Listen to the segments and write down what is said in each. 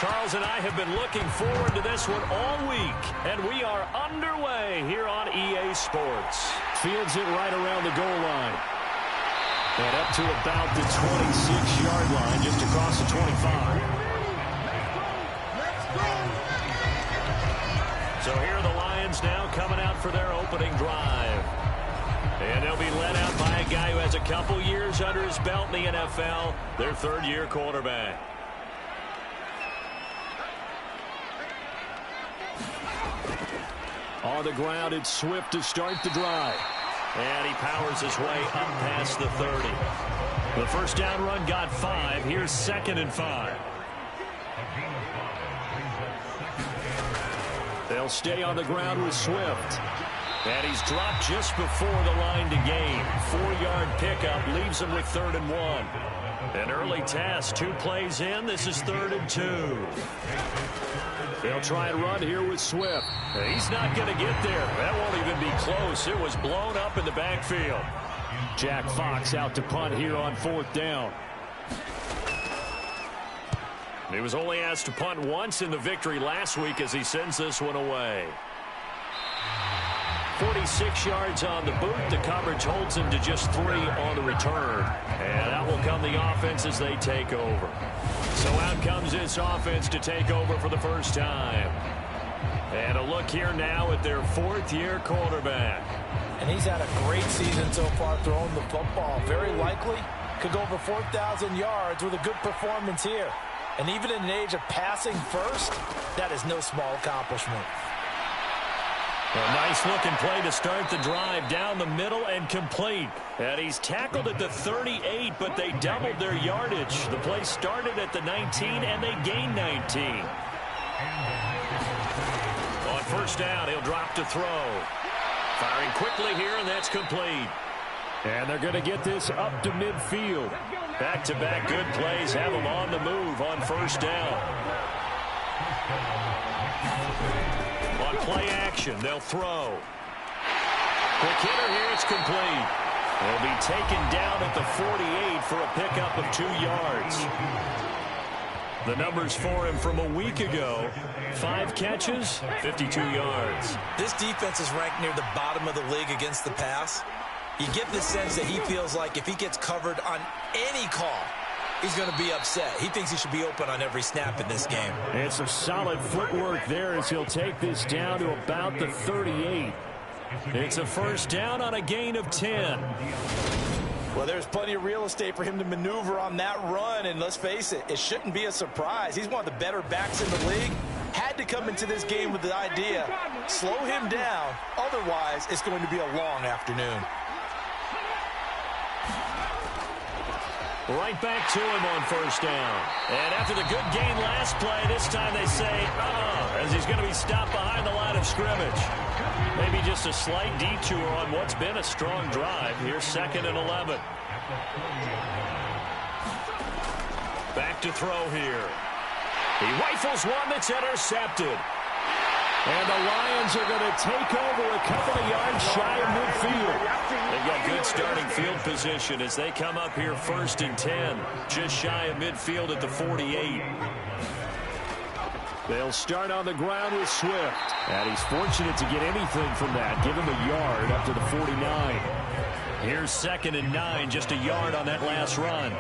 Charles and I have been looking forward to this one all week, and we are underway here on EA Sports. Fields it right around the goal line. And up to about the 26-yard line, just across the 25. So here are the Lions now coming out for their opening drive. And they'll be led out by a guy who has a couple years under his belt in the NFL, their third-year quarterback. On the ground, it's Swift to start the drive. And he powers his way up past the 30. The first down run got 5. Here's 2nd and 5. They'll stay on the ground with Swift. And he's dropped just before the line to gain. 4-yard pickup leaves him with 3rd and 1. An early task, 2 plays in. This is 3rd and 2. They'll try and run here with Swift. He's not going to get there. That won't even be close. It was blown up in the backfield. Jack Fox out to punt here on 4th down. He was only asked to punt once in the victory last week as he sends this one away. 46 yards on the boot. The coverage holds him to just 3 on the return. And out will come the offense as they take over. So out comes this offense to take over for the first time. And a look here now at their 4th-year quarterback. And he's had a great season so far throwing the football. Very likely could go over 4,000 yards with a good performance here. And even in an age of passing first, that is no small accomplishment. A nice-looking play to start the drive down the middle and complete. And he's tackled at the 38, but they doubled their yardage. The play started at the 19, and they gained 19. On first down, he'll drop to throw. Firing quickly here, and that's complete. And they're going to get this up to midfield. Back-to-back good plays have them on the move on first down. On play action, they'll throw. Quick hitter here, it's complete. They'll be taken down at the 48 for a pickup of 2 yards. The numbers for him from a week ago: 5 catches, 52 yards. This defense is ranked near the bottom of the league against the pass. You get the sense that he feels like if he gets covered on any call, he's going to be upset. He thinks he should be open on every snap in this game. It's some solid footwork there as he'll take this down to about the 38. It's a first down on a gain of 10. Well, there's plenty of real estate for him to maneuver on that run, and let's face it, it shouldn't be a surprise. He's one of the better backs in the league. Had to come into this game with the idea, slow him down, otherwise it's going to be a long afternoon. Right back to him on first down. And after the good gain last play, this time they say, as he's going to be stopped behind the line of scrimmage. Maybe just a slight detour on what's been a strong drive. Here's 2nd and 11. Back to throw here. He rifles one that's intercepted. And the Lions are going to take over a couple of yards shy of midfield. They've got good starting field position as they come up here 1st and 10. Just shy of midfield at the 48. They'll start on the ground with Swift. And he's fortunate to get anything from that. Give him a yard up to the 49. Here's 2nd and 9, just a yard on that last run.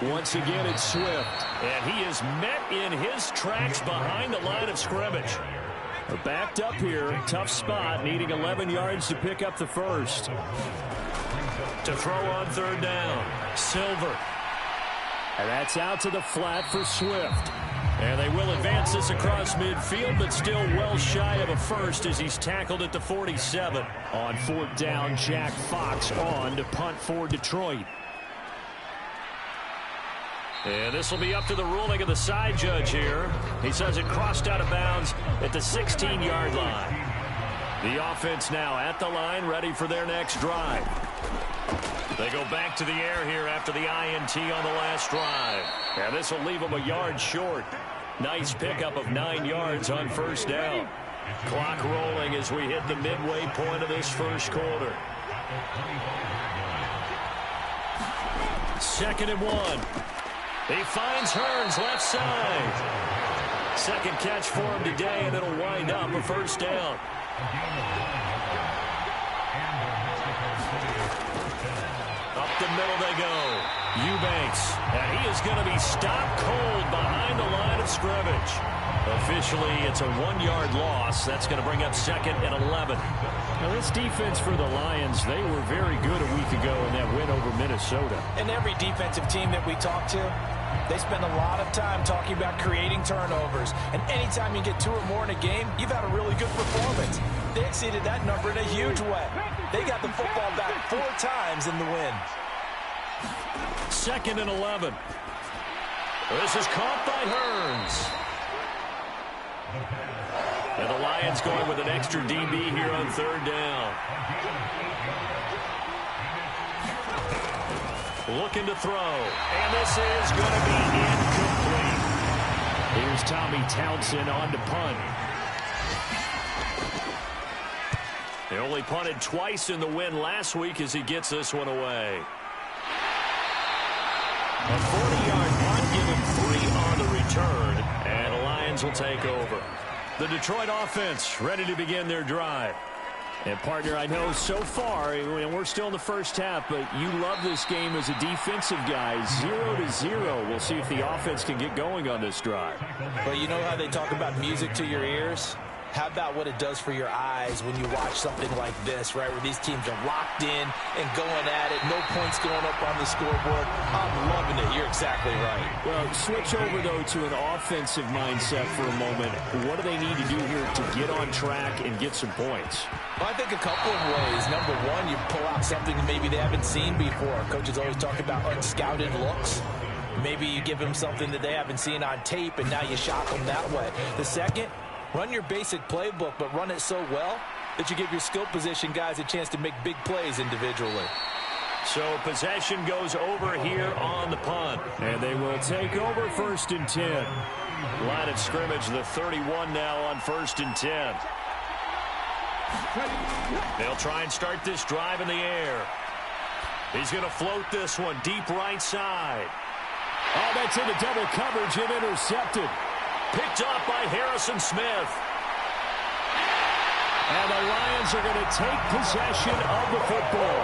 Once again, it's Swift. And he is met in his tracks behind the line of scrimmage. Backed up here, tough spot, needing 11 yards to pick up the first. To throw on 3rd down, Silver. And that's out to the flat for Swift. And they will advance this across midfield, but still well shy of a first as he's tackled at the 47. On 4th down, Jack Fox on to punt for Detroit. And this will be up to the ruling of the side judge here. He says it crossed out of bounds at the 16-yard line. The offense now at the line, ready for their next drive. They go back to the air here after the INT on the last drive. And this will leave them a yard short. Nice pickup of 9 yards on first down. Clock rolling as we hit the midway point of this first quarter. 2nd and 1. He finds Hearns left side. Second catch for him today, and it'll wind up a first down. Up the middle they go. Eubanks, and he is going to be stopped cold behind the line of scrimmage. Officially, it's a 1-yard loss. That's going to bring up second and 11. Now, this defense for the Lions, they were very good a week ago in that win over Minnesota. And every defensive team that we talk to, they spend a lot of time talking about creating turnovers. And anytime you get 2 or more in a game, you've had a really good performance. They exceeded that number in a huge way. They got the football back 4 times in the win. Second and 11. This is caught by Hearns. And the Lions going with an extra DB here on third down. Looking to throw. And this is going to be incomplete. Here's Tommy Townsend on to punt. They only punted twice in the win last week as he gets this one away. A 40-yard punt, give him 3 on the return, and the Lions will take over. The Detroit offense ready to begin their drive. And, partner, I know so far, and we're still in the first half, but you love this game as a defensive guy. 0-0. We'll see if the offense can get going on this drive. But you know how they talk about music to your ears? How about what it does for your eyes when you watch something like this, right, where these teams are locked in and going at it, no points going up on the scoreboard? I'm loving it. You're exactly right. Well, switch over, though, to an offensive mindset for a moment. What do they need to do here to get on track and get some points? Well, I think a couple of ways. Number one, you pull out something that maybe they haven't seen before. Coaches always talk about unscouted looks. Maybe you give them something that they haven't seen on tape, and now you shock them that way. The second, run your basic playbook, but run it so well that you give your skill position guys a chance to make big plays individually. So possession goes over here on the punt. And they will take over 1st and 10. Line of scrimmage, the 31 now on 1st and 10. They'll try and start this drive in the air. He's going to float this one deep right side. Oh, that's into double coverage and intercepted. Picked off by Harrison Smith. And the Lions are going to take possession of the football.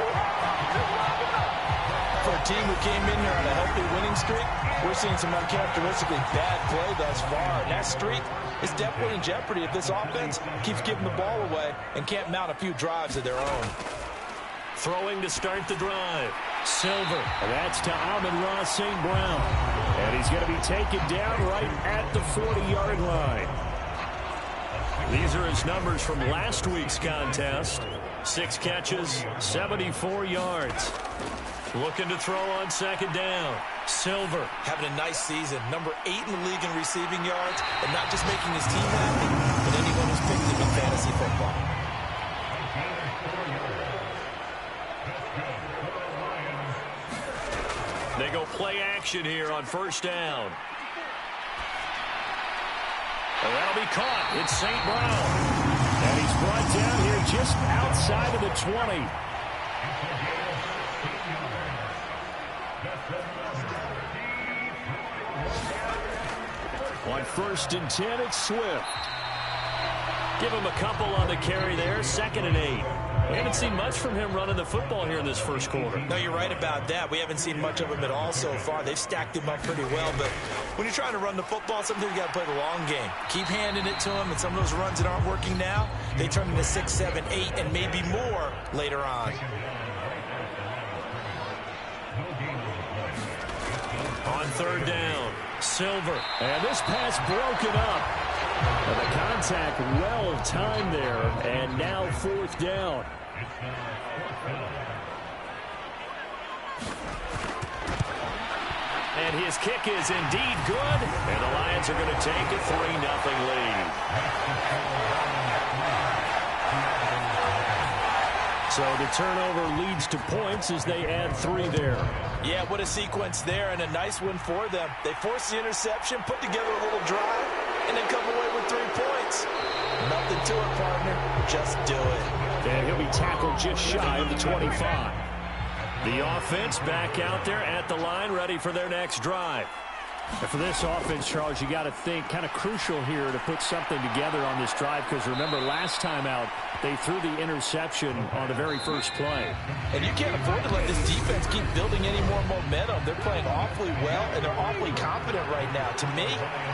For a team who came in here on a healthy winning streak, we're seeing some uncharacteristically bad play thus far. And that streak is definitely in jeopardy if this offense keeps giving the ball away and can't mount a few drives of their own. Throwing to start the drive. Silver. And that's to Amon-Ra St. Brown. And he's going to be taken down right at the 40-yard line. These are his numbers from last week's contest. 6 catches, 74 yards. Looking to throw on second down. Silver. Having a nice season. Number 8 in the league in receiving yards. And not just making his team happy, but anyone who's picked him in fantasy football. They go play action here on 1st down. And that'll be caught. It's St. Brown. And he's brought down here just outside of the 20. On 1st and 10, it's Swift. Give him a couple on the carry there. 2nd and 8. We haven't seen much from him running the football here in this first quarter. No, you're right about that. We haven't seen much of him at all so far. They've stacked him up pretty well, but when you're trying to run the football, sometimes you got to play the long game. Keep handing it to him, and some of those runs that aren't working now, they turn into 6, 7, 8, and maybe more later on. On 3rd down, Silver. And this pass broken up. And the contact well timed there, and now 4th down. And his kick is indeed good. And the Lions are going to take a 3-0 lead. So the turnover leads to points as they add 3 there. Yeah, what a sequence there, and a nice one for them. They force the interception, put together a little drive, and then come away with 3 points. Nothing to it, partner. Just do it. And he'll be tackled just shy of the 25. The offense back out there at the line, ready for their next drive. And for this offense, Charles, you got to think kind of crucial here to put something together on this drive, because remember last time out they threw the interception on the very first play. And you can't afford to let this defense keep building any more momentum. They're playing awfully well, and they're awfully confident right now. To me,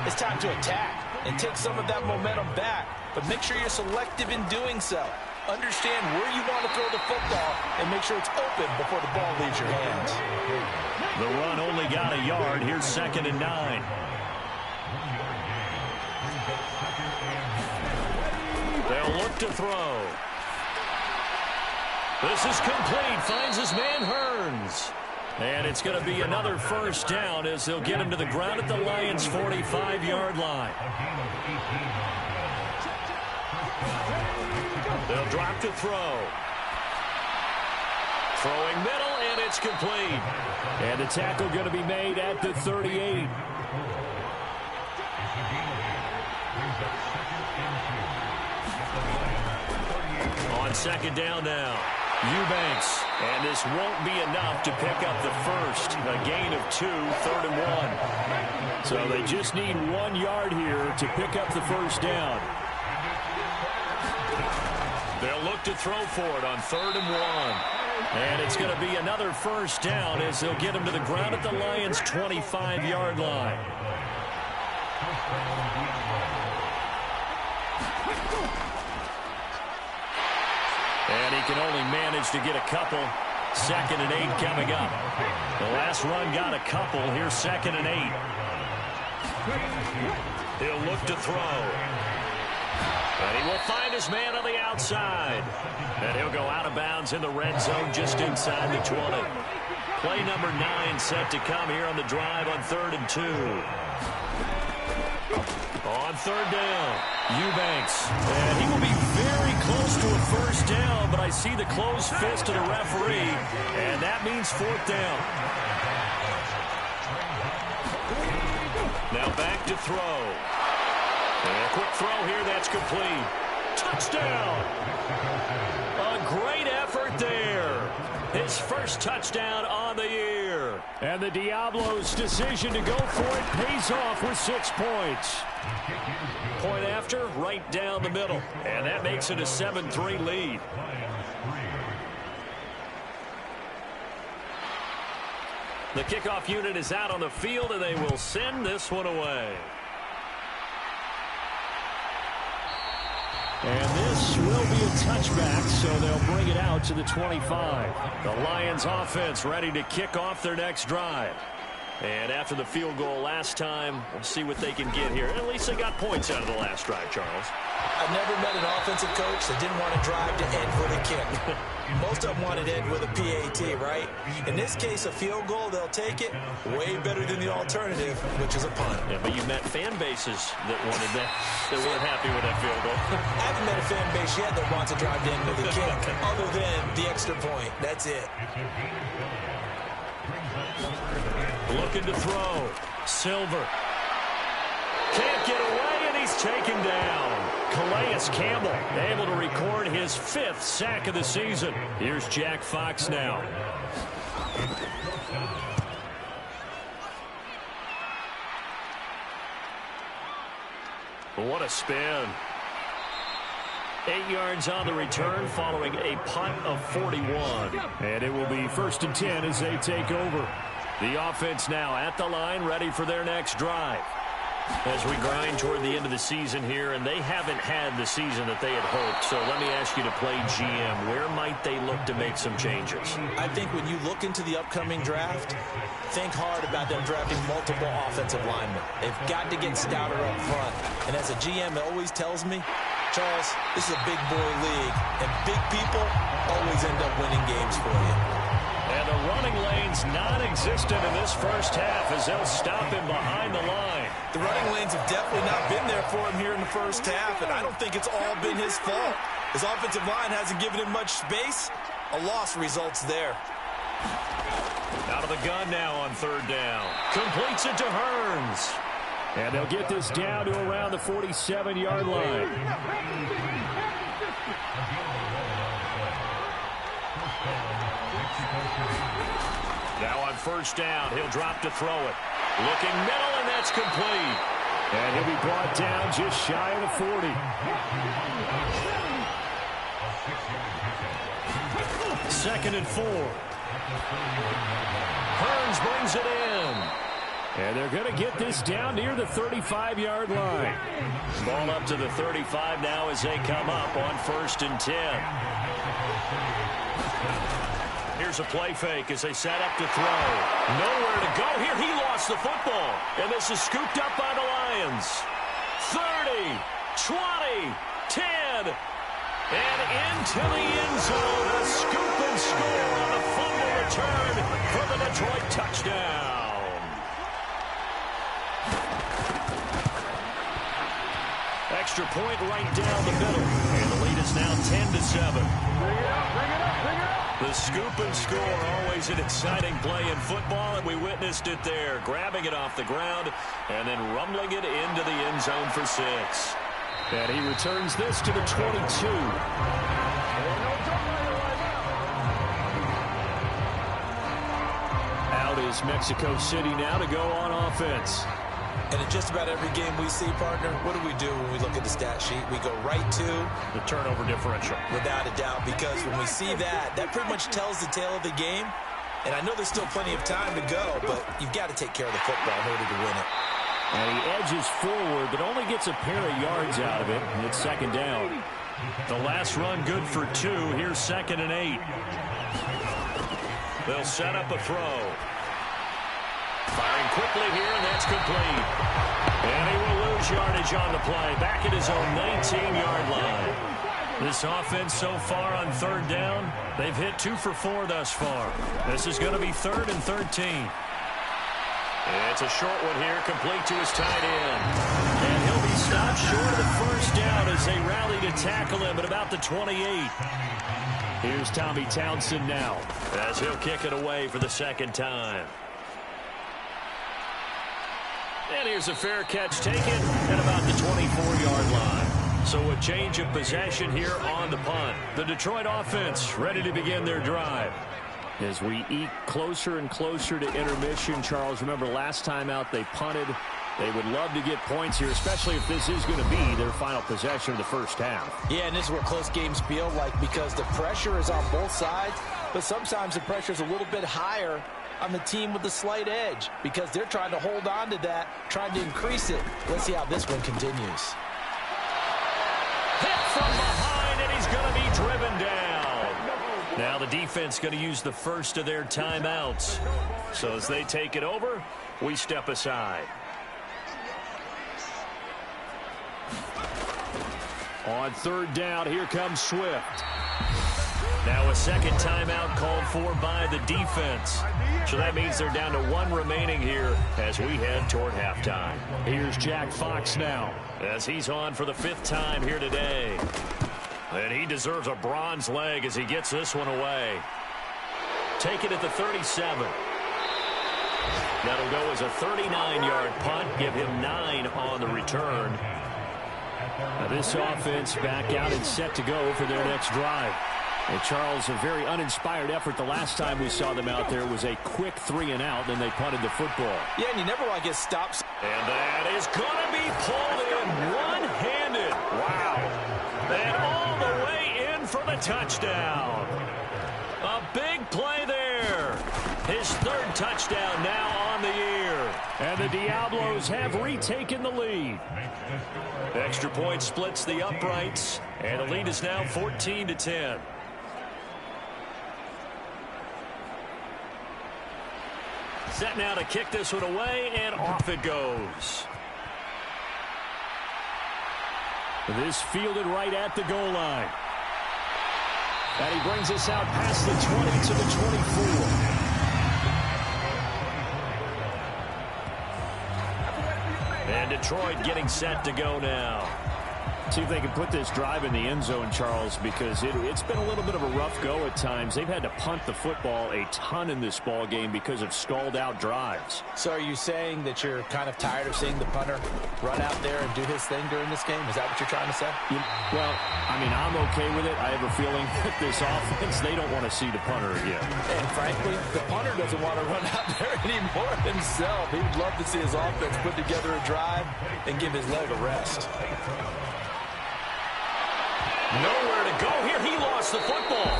it's time to attack and take some of that momentum back, but make sure you're selective in doing so. Understand where you want to throw the football and make sure it's open before the ball leaves your hands. The run only got a yard. Here's 2nd and 9. They'll look to throw. This is complete. Finds his man Hearns. And it's going to be another first down as they'll get him to the ground at the Lions' 45-yard line. They'll drop to throw. Throwing middle, and it's complete. And the tackle going to be made at the 38. On 2nd down now, Eubanks. And this won't be enough to pick up the first. A gain of 2, 3rd and 1. So they just need 1 yard here to pick up the first down. They'll look to throw for it on 3rd and 1. And it's going to be another first down as they'll get him to the ground at the Lions' 25-yard line. And he can only manage to get a couple. 2nd and 8 coming up. The last run got a couple. Here's 2nd and 8. He'll look to throw. And he will find his man on the outside. And he'll go out of bounds in the red zone just inside the 20. Play number 9 set to come here on the drive on 3rd and 2. On 3rd down, Eubanks. And he will be very close to a first down, but I see the closed fist of the referee, and that means 4th down. Now back to throw. And a quick throw here, that's complete. Touchdown! A great effort there. His first touchdown on the year. And the Diablo's decision to go for it pays off with 6 points. Point after, right down the middle. And that makes it a 7-3 lead. The kickoff unit is out on the field, and they will send this one away. And this will be a touchback, so they'll bring it out to the 25. The Lions offense ready to kick off their next drive. And after the field goal last time, we'll see what they can get here. At least they got points out of the last drive, Charles. I've never met an offensive coach that didn't want to drive to end with a kick. Most of them wanted to end with a PAT, right? In this case, a field goal, they'll take it. Way better than the alternative, which is a punt. Yeah, but you met fan bases that wanted that, that weren't happy with that field goal. I haven't met a fan base yet that wants to drive to end with a kick, other than the extra point. That's it. Looking to throw. Silver. Can't get away, and he's taken down. Calais Campbell able to record his 5th sack of the season. Here's Jack Fox now. What a spin. 8 yards on the return following a punt of 41. And it will be 1st and 10 as they take over. The offense now at the line, ready for their next drive. As we grind toward the end of the season here, and they haven't had the season that they had hoped. So let me ask you to play GM. Where might they look to make some changes? I think when you look into the upcoming draft, think hard about them drafting multiple offensive linemen. They've got to get stouter up front. And as a GM always tells me, Charles, this is a big boy league, and big people always end up winning games for you. And the running lane's non-existent in this first half as they'll stop him behind the line. The running lanes have definitely not been there for him here in the first half, and I don't think it's all been his fault. His offensive line hasn't given him much space. A loss results there. Out of the gun now on 3rd down. Completes it to Hearns. And they'll get this down to around the 47-yard line. Now on 1st down, he'll drop to throw it. Looking middle, and that's complete. And he'll be brought down just shy of the 40. Second and 4. Hearns brings it in. And they're going to get this down near the 35-yard line. Ball up to the 35 now as they come up on 1st and 10. Here's a play fake as they set up to throw. Nowhere to go here. He lost the football. And this is scooped up by the Lions. 30, 20, 10. And into the end zone. A scoop and score on a fumble return for the Detroit touchdown. Extra point right down the middle. And the lead is now 10-7. Bring it up. The scoop and score, always an exciting play in football, and we witnessed it there. Grabbing it off the ground and then rumbling it into the end zone for 6. And he returns this to the 22. Out is Mexico City now to go on offense. And in just about every game we see, partner, what do when we look at the stat sheet? We go right to the turnover differential. Without a doubt, because when we see that, that pretty much tells the tale of the game. And I know there's still plenty of time to go, but you've got to take care of the football in order to win it. And he edges forward, but only gets a pair of yards out of it, and it's 2nd down. The last run good for 2. Here's 2nd and 8. They'll set up a throw. Firing quickly here, and that's complete. And he will lose yardage on the play. Back at his own 19-yard line. This offense so far on 3rd down, they've hit 2 for 4 thus far. This is going to be 3rd and 13. It's a short one here, complete to his tight end. And he'll be stopped short of the 1st down as they rally to tackle him at about the 28. Here's Tommy Townsend now, as he'll kick it away for the 2nd time. And here's a fair catch taken at about the 24-yard line. So a change of possession here on the punt. The Detroit offense ready to begin their drive. As we eke closer and closer to intermission, Charles, remember last time out they punted. They would love to get points here, especially if this is going to be their final possession of the 1st half. Yeah, and this is what close games feel like because the pressure is on both sides, but sometimes the pressure is a little bit higher on the team with the slight edge because they're trying to hold on to that, trying to increase it. Let's see how this one continues. Hit from behind, and he's going to be driven down. Now the defense going to use the first of their timeouts. So as they take it over, we step aside. On 3rd down, here comes Swift. Now a 2nd timeout called for by the defense. So that means they're down to 1 remaining here as we head toward halftime. Here's Jack Fox now, as he's on for the 5th time here today. And he deserves a bronze leg as he gets this one away. Take it at the 37. That'll go as a 39-yard punt. Give him 9 on the return. Now this offense back out and set to go for their next drive. And Charles, a very uninspired effort. The last time we saw them out there was a quick 3-and-out, then they punted the football. Yeah, and you never want to get stops. And that is going to be pulled in one-handed. Wow. And all the way in for the touchdown. A big play there. His 3rd touchdown now on the year. And the Diablos have retaken the lead. Extra point splits the uprights, and the lead is now 14-10. Set now to kick this one away, and off it goes. This fielded right at the goal line. And he brings us out past the 20 to the 24. And Detroit getting set to go now. See if they can put this drive in the end zone, Charles, because it's been a little bit of a rough go at times. They've had to punt the football a ton in this ball game because of stalled-out drives. So are you saying that you're kind of tired of seeing the punter run out there and do his thing during this game? Is that what you're trying to say? Well, I mean, I'm okay with it. I have a feeling that this offense, they don't want to see the punter again. And frankly, the punter doesn't want to run out there anymore himself. He would love to see his offense put together a drive and give his leg a rest. Nowhere to go here. He lost the football.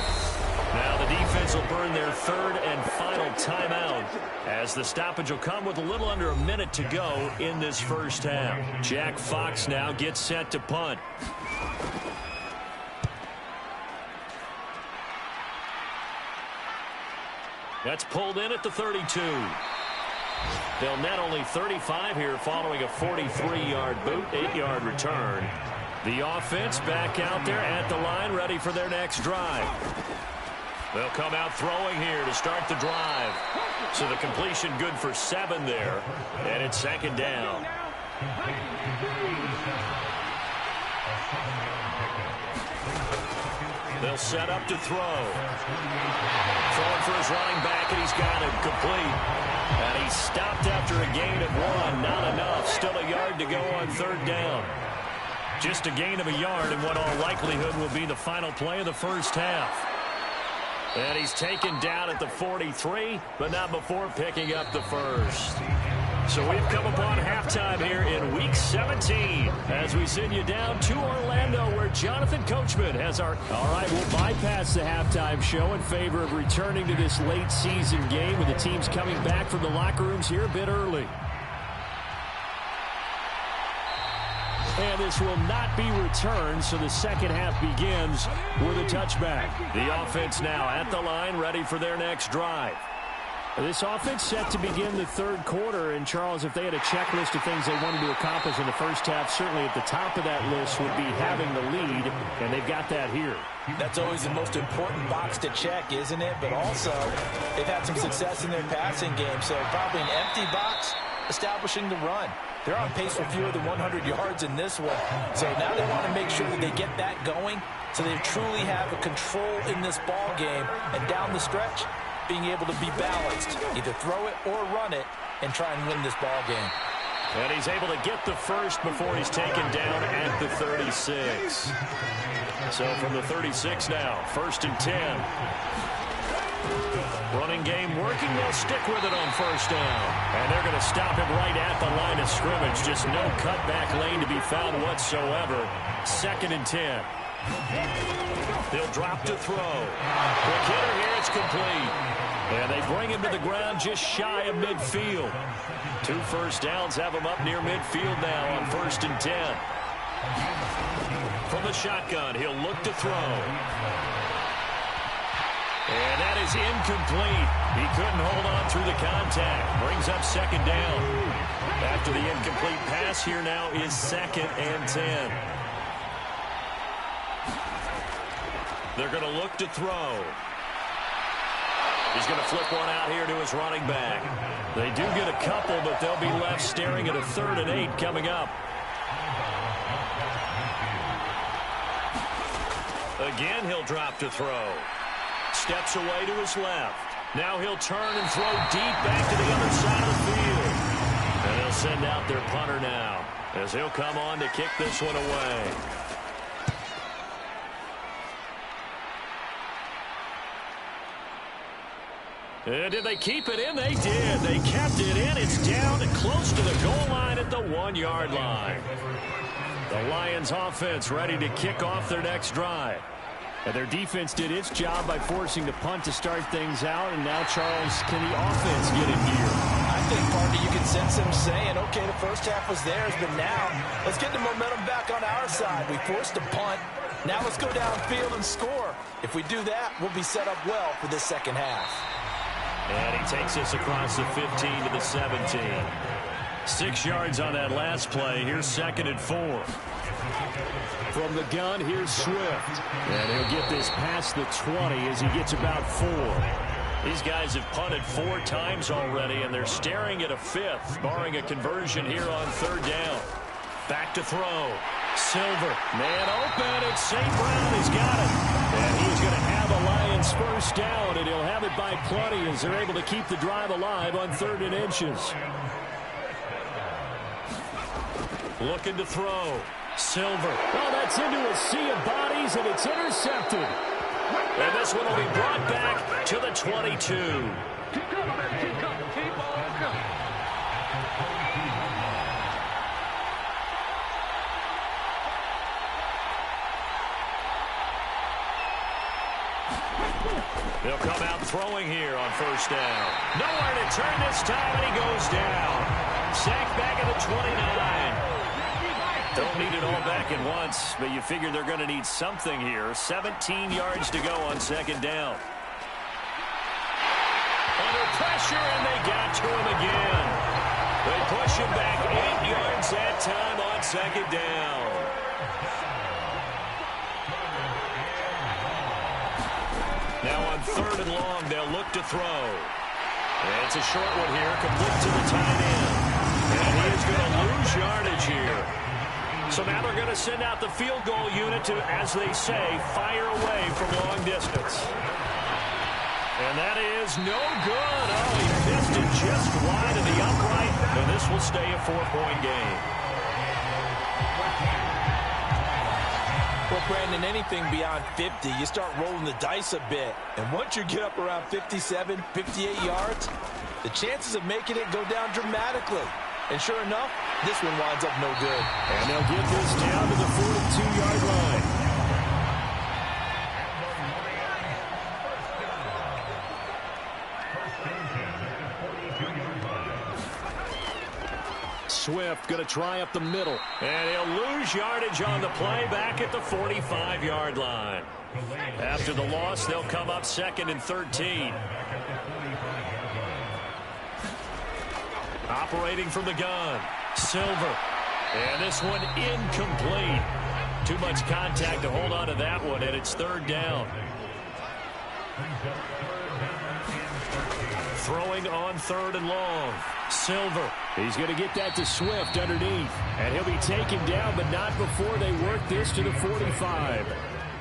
Now the defense will burn their third and final timeout as the stoppage will come with a little under a minute to go in this first half. Jack Fox now gets set to punt. That's pulled in at the 32. They'll net only 35 here following a 43-yard boot, 8-yard return. The offense back out there at the line, ready for their next drive. They'll come out throwing here to start the drive. So the completion good for 7 there, and it's second down. They'll set up to throw. Throwing for his running back, and he's got it complete. And he stopped after a gain of 1. Not enough. Still a yard to go on third down. Just a gain of a yard in what all likelihood will be the final play of the first half. And he's taken down at the 43, but not before picking up the first. So we've come upon halftime here in Week 17 as we send you down to Orlando where Jonathan Coachman has our... All right, we'll bypass the halftime show in favor of returning to this late season game with the teams coming back from the locker rooms here a bit early. And this will not be returned, so the second half begins with a touchback. The offense now at the line, ready for their next drive. This offense set to begin the third quarter, and Charles, if they had a checklist of things they wanted to accomplish in the first half, certainly at the top of that list would be having the lead, and they've got that here. That's always the most important box to check, isn't it? But also, they've had some success in their passing game, so probably an empty box establishing the run. They're on pace for fewer than 100 yards in this one. So now they want to make sure that they get that going so they truly have a control in this ball game. And down the stretch, being able to be balanced. Either throw it or run it and try and win this ball game. And he's able to get the first before he's taken down at the 36. So from the 36 now, 1st and 10. Running game working. They'll stick with it on first down. And they're going to stop him right at the line of scrimmage. Just no cutback lane to be found whatsoever. 2nd and 10. They'll drop to throw. Quick hitter here. It's complete. And they bring him to the ground just shy of midfield. 2 first downs have him up near midfield now on 1st and 10. From the shotgun, he'll look to throw. And that is incomplete. He couldn't hold on through the contact. Brings up 2nd down. After the incomplete pass, here now is 2nd and 10. They're going to look to throw. He's going to flip one out here to his running back. They do get a couple, but they'll be left staring at a 3rd and 8 coming up. Again, he'll drop to throw. Steps away to his left. Now he'll turn and throw deep back to the other side of the field. And they'll send out their punter now as he'll come on to kick this one away. And did they keep it in? They did. They kept it in. It's down close to the goal line at the 1-yard line. The Lions offense ready to kick off their next drive. And their defense did its job by forcing the punt to start things out. And now, Charles, can the offense get in gear? I think, Parker, you can sense them saying, okay, the first half was theirs, but now let's get the momentum back on our side. We forced a punt. Now let's go downfield and score. If we do that, we'll be set up well for this second half. And he takes us across the 15 to the 17. 6 yards on that last play. Here's 2nd and 4. From the gun, here's Swift. And he'll get this past the 20 as he gets about 4. These guys have punted 4 times already, and they're staring at a 5th, barring a conversion here on 3rd down. Back to throw. Silver, man open, it's St. Brown, he's got it. And he's going to have a Lions first down, and he'll have it by plenty as they're able to keep the drive alive on 3rd and inches. Looking to throw. Silver. Oh, that's into a sea of bodies, and it's intercepted. And this one will be brought back to the 22. Keep coming, man. Keep coming. Keep on coming. They'll come out throwing here on first down. Nowhere to turn this time, and he goes down. Sacked back at the 29. Don't need it all back at once, but you figure they're going to need something here. 17 yards to go on 2nd down. Under pressure, and they got to him again. They push him back 8 yards that time on 2nd down. Now on 3rd and long, they'll look to throw. And it's a short one here, complete to the tight end. And he is going to lose yardage here. So now they're going to send out the field goal unit to, as they say, fire away from long distance. And that is no good. Oh, he missed it just wide of the upright. And this will stay a 4-point game. Well, Brandon, anything beyond 50, you start rolling the dice a bit. And once you get up around 57, 58 yards, the chances of making it go down dramatically. And sure enough, this one winds up no good. And they'll get this down to the 42-yard line. Swift going to try up the middle. And he'll lose yardage on the play back at the 45-yard line. After the loss, they'll come up 2nd and 13. Operating from the gun. Silver. And this one incomplete. Too much contact to hold on to that one, and it's 3rd down. Throwing on 3rd and long. Silver. He's going to get that to Swift underneath. And he'll be taken down, but not before they work this to the 45.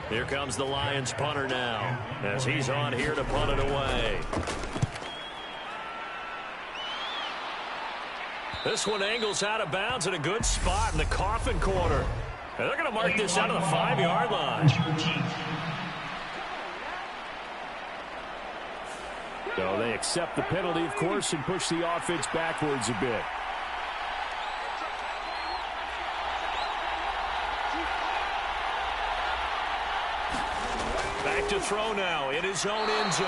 Here comes the Lions punter now, as he's on here to punt it away. This one angles out of bounds in a good spot in the coffin corner. And they're going to mark this out of the 5-yard line. So they accept the penalty, of course, and push the offense backwards a bit. Back to throw now in his own end zone.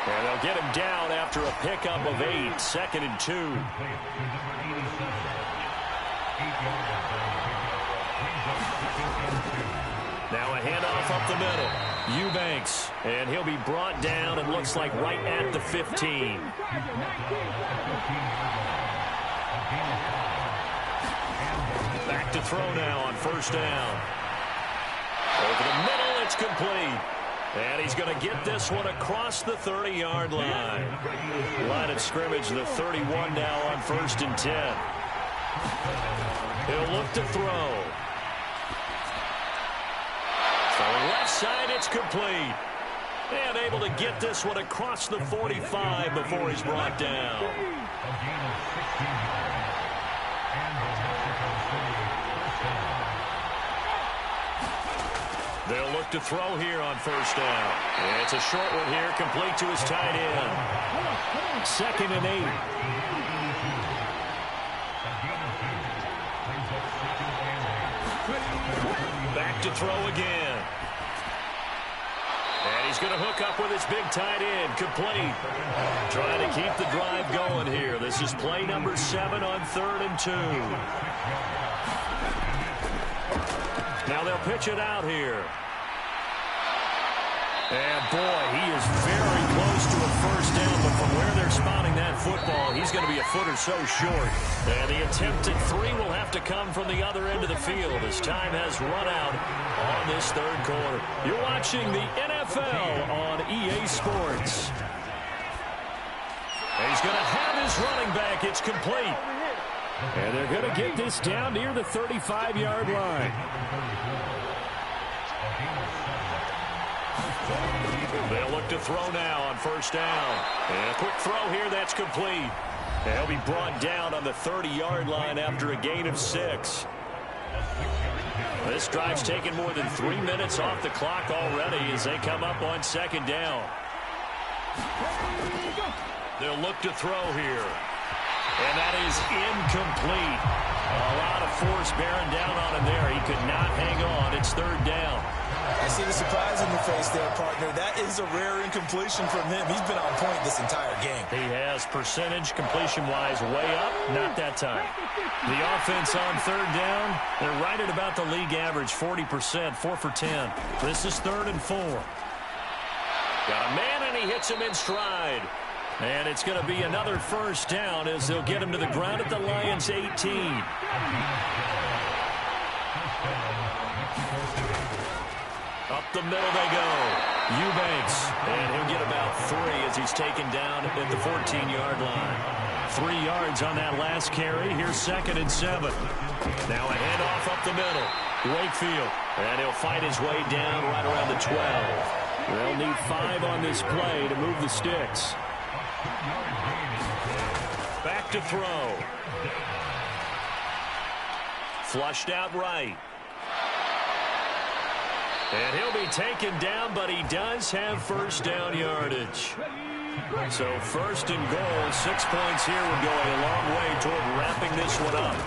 And they'll get him down after a pickup of 8, 2nd and 2. Now a handoff up the middle. Eubanks. And he'll be brought down and looks like right at the 15. Back to throw now on first down. Over the middle, it's complete. And he's going to get this one across the 30-yard line. Line of scrimmage, the 31 now on 1st and 10. He'll look to throw. So left side, it's complete. And able to get this one across the 45 before he's brought down. They'll look to throw here on first down. And it's a short one here, complete to his tight end. 2nd and 8. Back to throw again. And he's going to hook up with his big tight end, complete. Trying to keep the drive going here. This is play number 7 on 3rd and 2. Now they'll pitch it out here. And boy, he is very close to a first down, but from where they're spotting that football, he's going to be a foot or so short. And the attempt at 3 will have to come from the other end of the field as time has run out on this 3rd quarter. You're watching the NFL on EA Sports. And he's going to have his running back. It's complete. And they're going to get this down near the 35-yard line. They'll look to throw now on first down. And a quick throw here that's complete. They'll be brought down on the 30-yard line after a gain of 6. This drive's taken more than 3 minutes off the clock already as they come up on second down. They'll look to throw here. And that is incomplete. A lot of force bearing down on him there. He could not hang on. It's third down. I see the surprise in your face there, partner. That is a rare incompletion from him. He's been on point this entire game. He has percentage completion-wise way up. Not that time. The offense on third down, they're right at about the league average, 40%, 4 for 10. This is 3rd and 4. Got a man, and he hits him in stride. And it's going to be another first down as they'll get him to the ground at the Lions' 18. Up the middle they go. Eubanks. And he'll get about 3 as he's taken down at the 14-yard line. 3 yards on that last carry. Here's 2nd and 7. Now a handoff up the middle. Wakefield. And he'll fight his way down right around the 12. They'll need 5 on this play to move the sticks. Back to throw. Flushed out right. And he'll be taken down, but he does have first down yardage. So 1st and goal, 6 points here would go a long way toward wrapping this one up.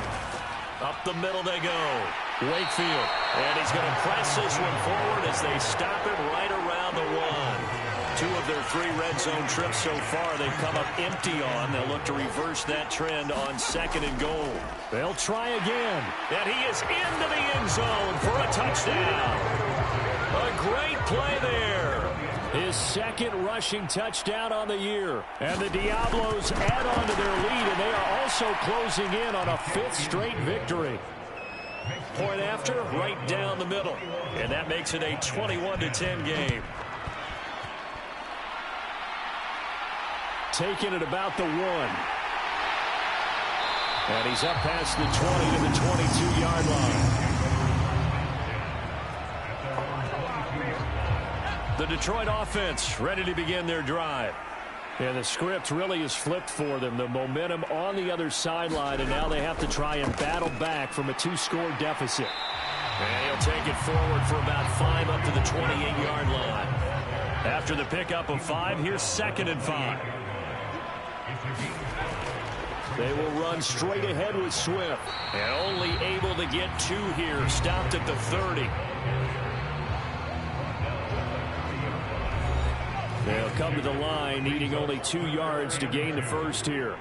Up the middle they go. Wakefield. And he's going to press this one forward as they stop it right around the 1. 2 of their 3 red zone trips so far they've come up empty on. They'll look to reverse that trend on 2nd and goal. They'll try again. And he is into the end zone for a touchdown. A great play there. His 2nd rushing touchdown on the year. And the Diablos add on to their lead, and they are also closing in on a 5th straight victory. Point after, right down the middle. And that makes it a 21-10 game. Taking it about the 1. And he's up past the 20 to the 22-yard line. The Detroit offense ready to begin their drive. Yeah, the script really is flipped for them. The momentum on the other sideline, and now they have to try and battle back from a 2-score deficit. And he'll take it forward for about 5 up to the 28-yard line. After the pickup of 5, here's 2nd and 5. They will run straight ahead with Swift. And only able to get 2 here. Stopped at the 30. They'll come to the line, needing only 2 yards to gain the first here.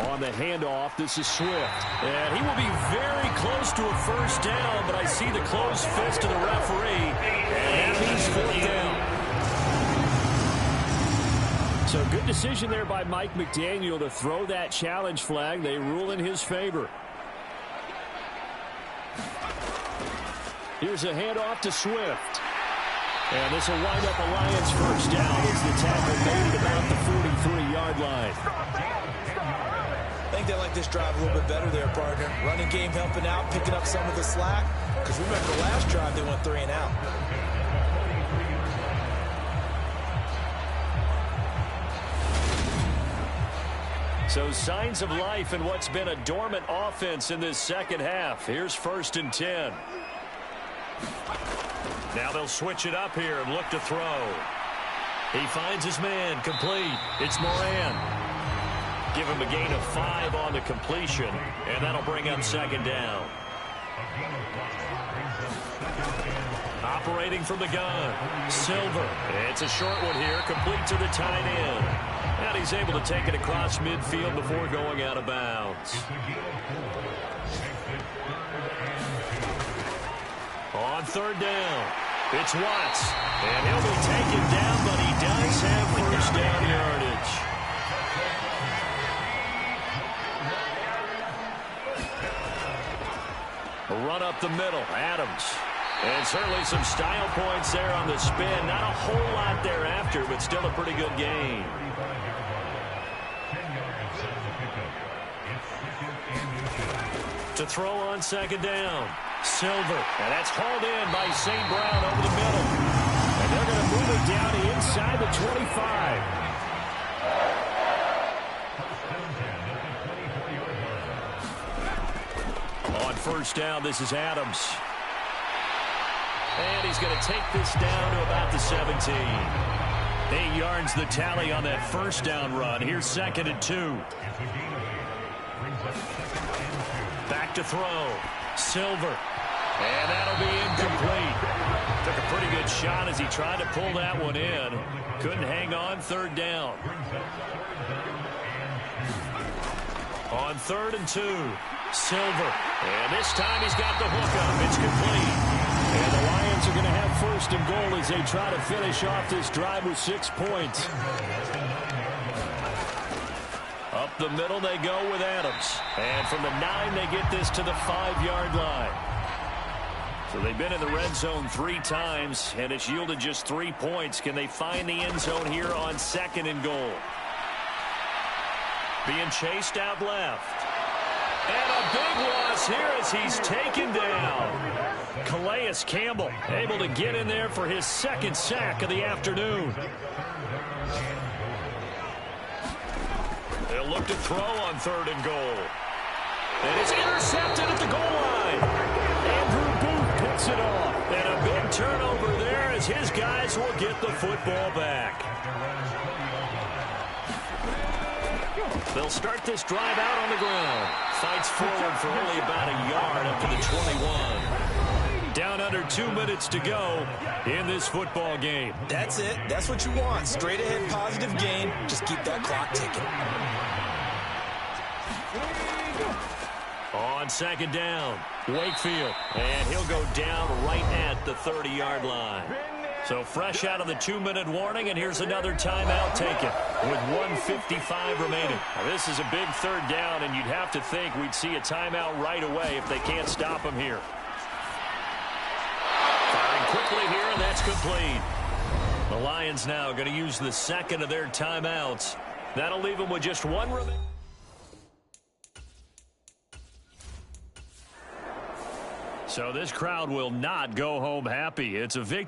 On the handoff, this is Swift. And he will be very close to a first down, but I see the closed fist of the referee. And he's 4th down. So good decision there by Mike McDaniel to throw that challenge flag. They rule in his favor. Here's a handoff to Swift. And this will wind up a Lions first down as the tackle made at about the 43-yard line. I think they like this drive a little bit better there, partner. Running game helping out, picking up some of the slack. Because remember, the last drive they went 3 and out. So signs of life in what's been a dormant offense in this second half. Here's 1st and 10. Now they'll switch it up here and look to throw. He finds his man, complete. It's Moran. Give him a gain of 5 on the completion, and that'll bring up 2nd down. Operating from the gun, Silver. It's a short one here, complete to the tight end. And he's able to take it across midfield before going out of bounds. On 3rd down, it's Watts. And he'll be taken down, but he does have first down yardage. A run up the middle, Adams. And certainly some style points there on the spin. Not a whole lot thereafter, but still a pretty good game. To throw on second down. Silver. And that's hauled in by St. Brown over the middle. And they're going to move it down to inside the 25. On first down, this is Adams. And he's going to take this down to about the 17. 8 yards the tally on that first down run. Here's 2nd and 2. Back to throw. Silver. And that'll be incomplete. Took a pretty good shot as he tried to pull that one in. Couldn't hang on. 3rd down. On 3rd and 2. Silver. And this time he's got the hook up. It's complete. And the Lions are going to have 1st and goal as they try to finish off this drive with 6 points. Up the middle they go with Adams. And from the 9, they get this to the 5-yard line. So they've been in the red zone 3 times, and it's yielded just 3 points. Can they find the end zone here on 2nd and goal? Being chased out left. And a big loss here as he's taken down. Calais Campbell able to get in there for his 2nd sack of the afternoon. They'll look to throw on 3rd and goal. And it's intercepted at the goal line. Andrew Booth picks it off. And a big turnover there as his guys will get the football back. They'll start this drive out on the ground. Fights forward for only about a yard up to the 21. Down under 2 minutes to go in this football game. That's it. That's what you want. Straight ahead, positive gain. Just keep that clock ticking. On 2nd down, Wakefield. And he'll go down right at the 30-yard line. So fresh out of the 2-minute warning, and here's another timeout taken with 1:55 remaining. Now, this is a big 3rd down, and you'd have to think we'd see a timeout right away if they can't stop him here. Firing quickly here, and that's complete. The Lions now going to use the 2nd of their timeouts. That'll leave them with just 1 remaining. So this crowd will not go home happy. It's a victory.